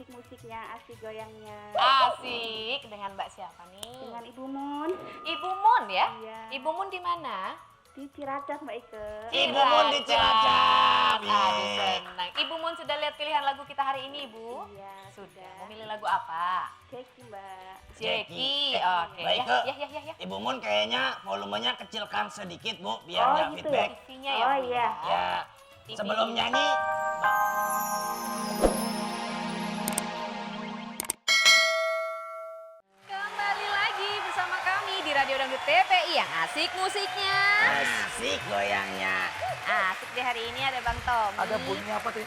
asik musiknya, asik goyangnya. Asik. Dengan Mbak siapa nih? Dengan Ibu Mun. Ibu Mun ya? Iya. Ibu Mun di mana? Di Ciracas Mbak Ike. Ibu Mun di Cilacap. Aduh senang. Ibu Mun sudah lihat pilihan lagu kita hari ini, Bu? Iya, Sudah. Mau milih lagu apa? Jeki Mbak. Jeki. Jeki. Oke. Baik, Ya, Kak. ya. Ibu Mun kayaknya volumenya kecilkan sedikit, Bu, biar Oh, nggak gitu feedback. TV-nya ya, Oh, Bu, iya. Ya, TV. sebelum nyanyi, Kembali lagi bersama kami di Radio Dangdut TPI yang asik musiknya. asik goyangnya. Asik deh hari ini ada Bang Tommy. Ada bunyi apa tuh?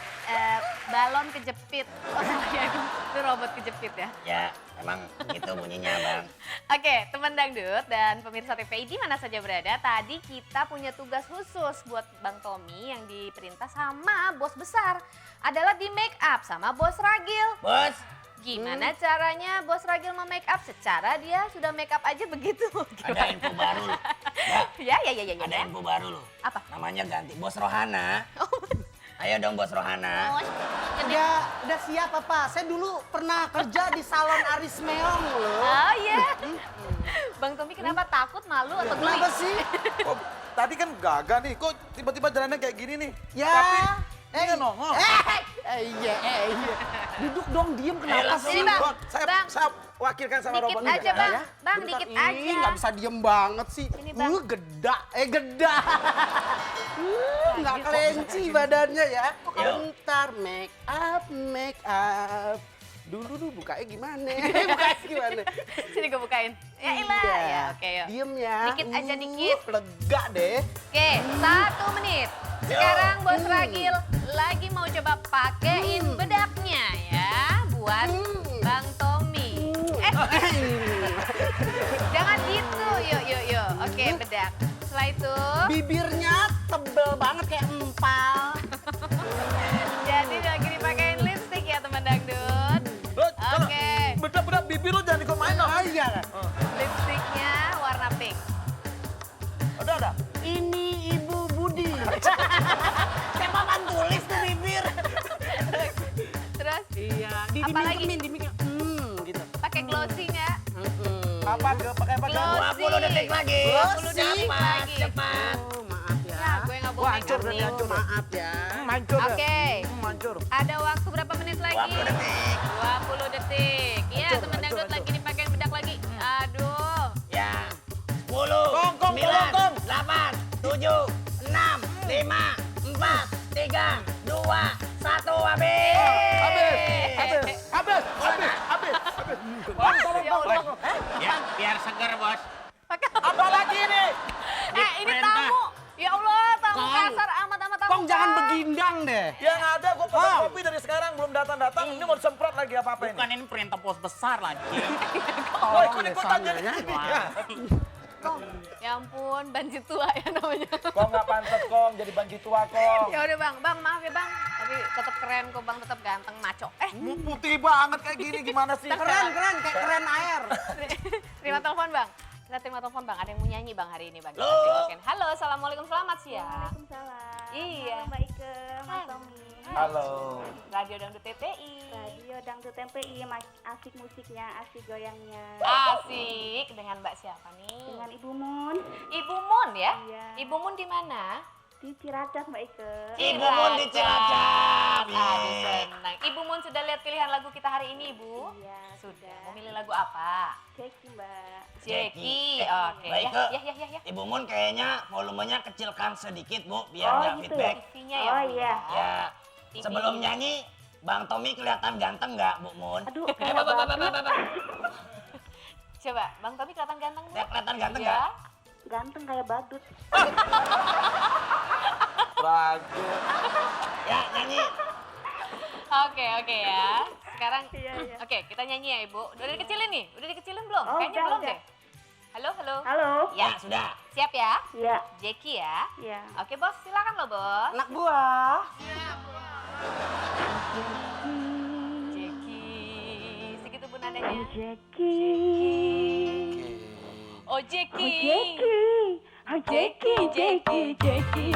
Balon kejepit. Oh, itu robot kejepit ya. Ya, emang gitu bunyinya, Bang. Oke, teman Dangdut dan pemirsa TPI di mana saja berada, tadi kita punya tugas khusus buat Bang Tommy yang diperintah sama bos besar. Adalah di make up sama bos Ragil. Bos, Gimana caranya bos Ragil make up secara dia sudah make up aja begitu? ada info baru loh. Ya, Ya. ada info baru loh. Apa? Namanya ganti, Bos Rohana. Ayo dong, Bos Rohana. Bos, Udah siap apa? Saya dulu pernah kerja di salon Aris Meong loh. Oh iya. Bang Tommy kenapa takut, malu atau geli? Kenapa sih? Kok tadi kan gagah nih, kok tiba-tiba jalannya kayak gini nih? Ya. Tapi nggak nongol. Iya. Duduk dong, diem kenapa langsung. sih? Ini Bang, Bang, Bang, saya wakilkan sama dikit robotnya. aja Bang, Ya? Bang Bentar. dikit Ih, aja. nggak bisa diem banget sih. Ini, Bang. Geda. Nggak kelenci badannya ya. Bentar, make up. Dulu bukanya gimana? Bukanya gimana? Sini gue bukain. Ya ilah, Iya. ya oke yuk. Diem ya. Dikit aja, dikit. Lega deh. Oke, 1 menit. Sekarang bos Ragil lagi mau coba pakein bedaknya ya buat Bang Tommy. Jangan gitu, yuk. Oke, bedak. Setelah itu, Bibirnya tebel banget kayak empal. jadi lagi dipakein lipstick ya teman dangdut. Lo, kalau Oke, bedak-bedak bibir lo jangan dikomain dong. Iya. lipstiknya warna pink. Udah. Ini Ibu Budi. Kayak papan tulis tuh bibir. Terus Iya. Apa lagi? Dimikemin. Gitu. pakai glossy nggak? Pakai apa? Glossy. 20 detik lagi. 20 detik lagi. Cepat. Oh, maaf ya. Ya, gue nggak Wah, boleh hancur make up berarti, nih. hancur. Maaf ya. Hancur ya. Oke. Hancur. Ada waktu berapa menit lagi? 20 detik. 20 detik. Iya, Hancur, teman dangdut hancur. lagi dipakein bedak lagi. Aduh. Ya. 10, Kong, 9, kong. 8, 7, 6, 5, 4, 3, 2, 1, habis. Habis. Bos, ya Allah. Ya, biar segar, Bos. Pakai Apa lagi nih? ini Perintah. tamu. Ya Allah, tamu Kong. kasar amat tamu. Kong jangan begindang deh. Yang ada gue pesan kopi dari sekarang belum datang. Ini mau disemprot lagi apa ini? Bukan ini perintah bos besar lagi. Oh, ikut-ikutan jadi. Kong, ya ampun, banci tua ya namanya. Kong nggak pantas Kong jadi banci tua Kong. Ya udah Bang, maaf ya Bang. Tapi tetap keren kok Bang, tetap ganteng, maco. Putih banget kayak gini gimana sih? Keren, kayak keren air. Terima telepon Bang. Kita terima telepon Bang, ada yang mau nyanyi Bang hari ini Bang. Kita Halo. silakan. Halo, assalamualaikum, selamat siang. Waalaikumsalam. Iya. Halo Mbak Ike, Mas Tommy. Halo. Radio Dangdut TPI. Radio Dangdut TPI, asik musiknya, asik goyangnya. Asik. Dengan Mbak siapa nih? Dengan Ibu Mun. Ibu Mun ya? Iya. Ibu Mun di mana? Di Ciracas Mbak Ike. Ibu Mun di Cilacap. Aduh senang. Ibu Mun sudah lihat pilihan lagu kita hari ini Ibu? Iya, Sudah. Mau milih lagu apa? Jeki Mbak. Jeki. Jeki. Oke. Baik, Kak. Ya. Ibu Mun kayaknya volumenya kecilkan sedikit, Bu, biar Oh, nggak gitu. feedback. TV-nya ya. Oh, Bu, iya. Ya. TV. Sebelum nyanyi, Bang Tommy kelihatan ganteng nggak, Bu Mun? Aduh, Eh, kayak badut. Coba, Bang Tommy kelihatan ganteng Bu? Ya, kelihatan ganteng Ya. nggak? Ganteng kayak badut. Ragu. Ya, nyanyi. Oke ya. Sekarang, Iya. oke kita nyanyi ya Ibu. Udah dikecilin nih? Udah dikecilin belum? Oh, Kayaknya udah, belum udah. deh. Halo. Halo. Ya, sudah. Siap ya? Iya. Jeki ya. Iya. Oke bos, silakan loh bos. Anak buah. Jeki, segitu pun nadanya. Jeki. Oh Jeki, Oh Jeki.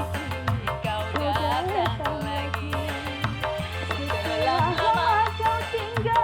kau datang lagi. Setelah lama kau tinggal.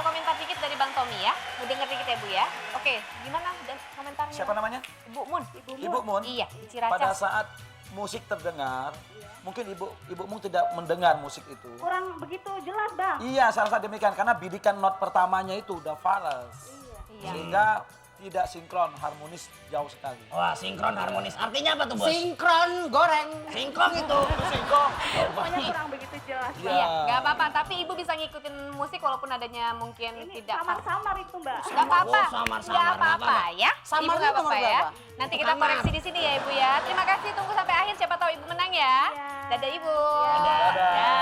satu komentar dikit dari Bang Tommy ya. Mau denger dikit ya Bu ya. Oke, gimana dan komentarnya? Siapa namanya? Ibu Mun. Ibu Mun. Iya, di Pada Ciracas. saat musik terdengar, mungkin Ibu Mun tidak mendengar musik itu. Kurang begitu jelas, Bang. Iya, saya rasa demikian karena bidikan not pertamanya itu udah fals. Iya. Sehingga tidak sinkron, harmonis jauh sekali. Wah, sinkron harmonis. Artinya apa tuh, Bos? Sinkron goreng. Singkong itu. Sinkron. Pokoknya kurang begitu jelas. Iya. Iya, nggak apa-apa. Tapi Ibu bisa ngikutin musik walaupun adanya mungkin Ini tidak samar-samar itu, Mbak. Nggak apa-apa, Oh, samar-samar, nggak nggak apa-apa apa-apa. ya. Samarnya Ibu nggak apa-apa nomor ya. berapa? Nanti kita Bukan, koreksi Mak. di sini ya Ibu ya. Terima kasih, tunggu sampai akhir. Siapa tahu Ibu menang ya. Iya. Dadah Ibu. Dadah. Ya.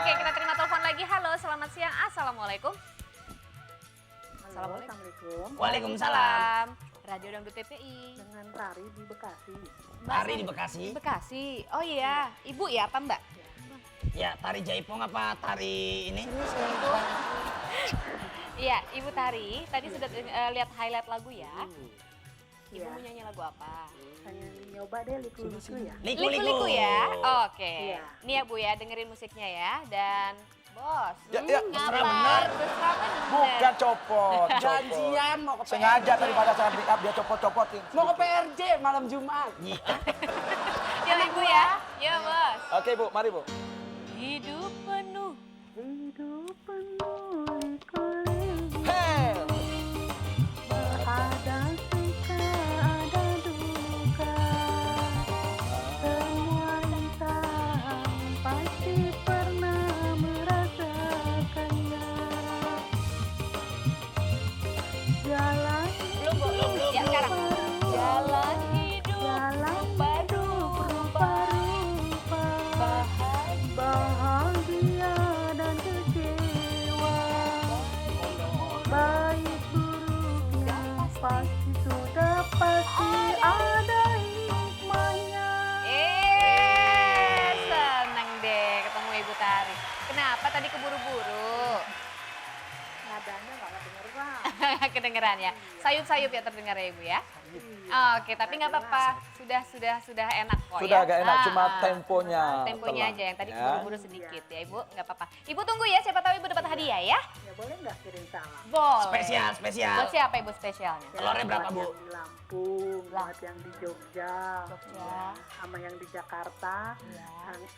Oke, kita terima telepon lagi. Halo, selamat siang. Assalamualaikum. Assalamualaikum. Assalamualaikum. Waalaikumsalam. Radio Dangdut TPI. Dengan Tari di Bekasi. Tari di Bekasi. Bekasi. Oh iya, Ibu ya apa Mbak? Ya, tari jaipong apa tari ini? Iya, Ibu Tari. Tadi sudah lihat highlight lagu ya. Ibu Iya. mau nyanyi lagu apa? Saya nyoba deh liku-liku ya. Liku-liku ya? Oke. Iya. Nih ya Bu ya, dengerin musiknya ya. Dan Bos, Ya, mesra ngapa? bener. Mesra bener. Bukan copot. Janjian mau ke Sengaja PRJ. tadi pada saat make up dia copot-copotin. Mau ke PRJ malam Jumat. Iya. Yuk Ibu ya. Yuk Bos. Oke Bu, mari Bu. Hidup penuh. Hidup penuh liku-liku. Hey. Ada suka, ada duka. Semua insan pasti pernah merasakannya. Jalan Ya sekarang. Jalan hidup jalan rupa-rupa. bahagia dan kecewa. Baik buruknya pasti sudah pasti ada hikmahnya. Seneng deh ketemu Ibu Tari. Kenapa tadi keburu-buru? Nadanya nggak kedengeran. Kedengeran ya. Sayup-sayup ya terdengar ya Ibu ya. Oke, tapi nggak apa-apa. Sudah enak kok ya. Sudah agak enak, cuma Ah. temponya. Temponya telat. aja yang tadi Ya. keburu-buru sedikit ya Ibu, nggak apa-apa. Ibu tunggu ya, siapa tahu Ibu dapat hadiah ya. Ya boleh nggak kirim salam? Boleh. Spesial, spesial. Buat siapa Ibu spesialnya? Telurnya berapa, Buat Bu? Yang di Lampung, buat yang di Jogja, Jogja. sama yang di Jakarta. Iya.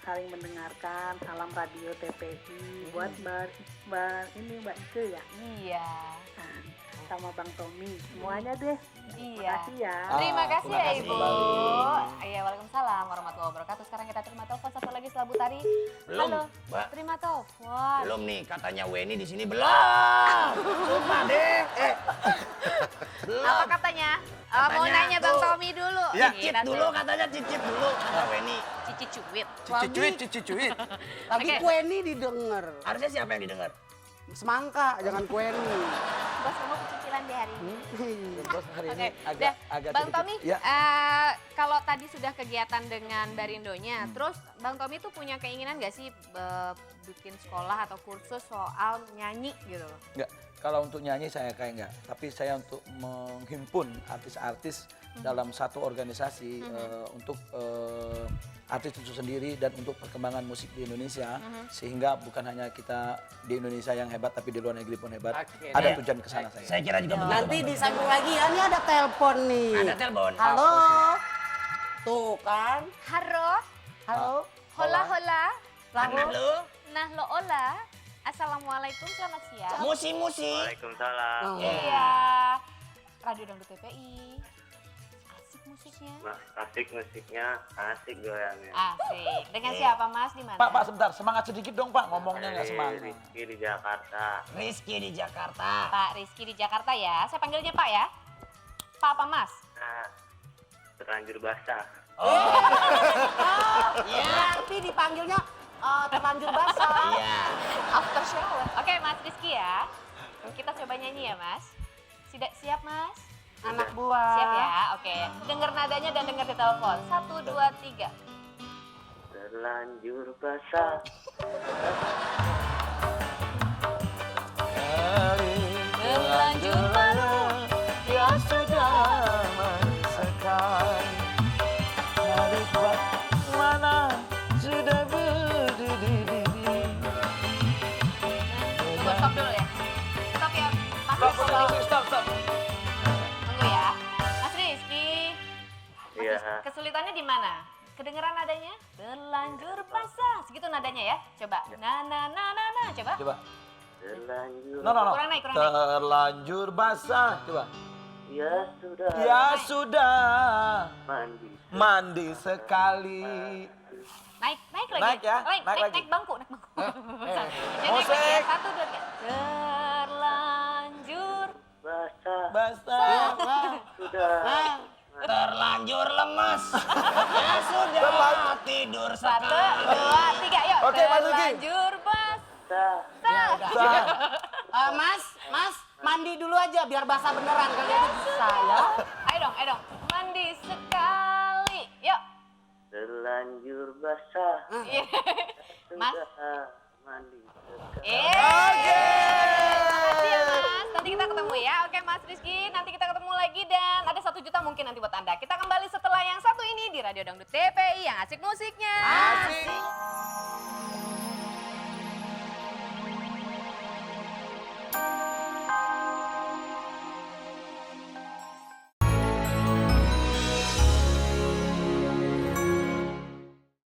Saling mendengarkan. Salam Radio TPI buat Mbak Ike ya. Iya. Nah, sama Bang Tommy. Semuanya deh. Iya. Makasih ya. Terima kasih terima ya kasih. Ibu. Iya, waalaikumsalam warahmatullahi wabarakatuh. Sekarang kita terima telepon satu lagi setelah Bu Tari. Belum, Halo. Mbak. Terima telepon. Belum nih, katanya Weni di sini belum. Sumpah deh. Belum. Apa katanya? Mau Katanya nanya Bang tuh. Tommy dulu. Ya. Cicip Gila, dulu, katanya cicip dulu. Kata Weni. Cici cuit. Cici-cuit. Lagi Oke. kue ini didengar. Harusnya siapa yang didengar? Semangka, jangan kue ini. Bos kamu kecicilan deh hari ini. Bos hari Oke, ini dah. agak Bang sedikit. Tommy, Ya. kalau tadi sudah kegiatan dengan Barindonya, terus Bang Tommy tuh punya keinginan nggak sih bikin sekolah atau kursus soal nyanyi gitu loh? Enggak, kalau untuk nyanyi saya kayak enggak. Tapi saya untuk menghimpun artis-artis dalam satu organisasi untuk artis itu sendiri dan untuk perkembangan musik di Indonesia. Sehingga bukan hanya kita di Indonesia yang hebat, tapi di luar negeri pun hebat. Oke. Ada Ya. tujuan ke sana saya. Saya kira juga begitu. Nanti Bang. disambung lagi ya, ini ada telepon nih. Ada telepon. Halo. Tuh kan. Haro, Halo. hola hola, Anak lu, nah lo ola, assalamualaikum selamat siang. musi-musi. Waalaikumsalam. Oh. Iya, Radio Dangdut TPI, asik musiknya. Mas, asik musiknya, asik goyangnya. Asik. Dengan siapa Mas di mana? Pak, sebentar. Semangat sedikit dong, Pak. Ngomongnya nggak semangat. Rizky di Jakarta. Rizky di Jakarta. Pak Rizky di Jakarta ya. Saya panggilnya Pak ya. Pak apa Mas? Nah, terlanjur basah. Berarti dipanggilnya terlanjur basah. Iya. After shower. Oke Mas Rizky ya. Kita coba nyanyi ya Mas. Siap Mas? Anak buah. Siap ya? Oke. Dengar nadanya dan dengar di telepon. 1, 2, 3. Terlanjur basah. Terlanjur malu. Ya sudah menyesakan. Hari mana sudah berdiri. Tunggu stop dulu ya. Stop nadanya di mana? Kedengeran nadanya? Terlanjur basah. Segitu nadanya ya. Coba. Na na na na na. Coba. Coba. Terlanjur. No. Kurang naik, kurang naik. Terlanjur basah. Coba. Ya sudah. Ya sudah. Mandi. Mandi sekali. Naik lagi. Naik ya, naik lagi. Naik bangku. Ya, naik Musik. lagi ya. 1, 2, 3. Terlanjur. Basah. Basah. Sudah. Terlanjur lemas. Ya sudah tidur 1, 2, 3. Yuk. Oke, Mas Luki. Terlanjur basah. Basah. Mas, mandi dulu aja biar basah beneran kalian bisa ya. Ayo dong. Mandi sekali. Yuk. Terlanjur basah. Iya. Mas. Sudah mandi. Oke. Makasih ya Mas. Nanti kita ketemu ya. Oke Mas Rizky, nanti kita ketemu lagi dan ada 1 juta mungkin nanti buat Anda. Kita kembali setelah yang satu ini di Radio Dangdut TPI yang asik musiknya. Asik.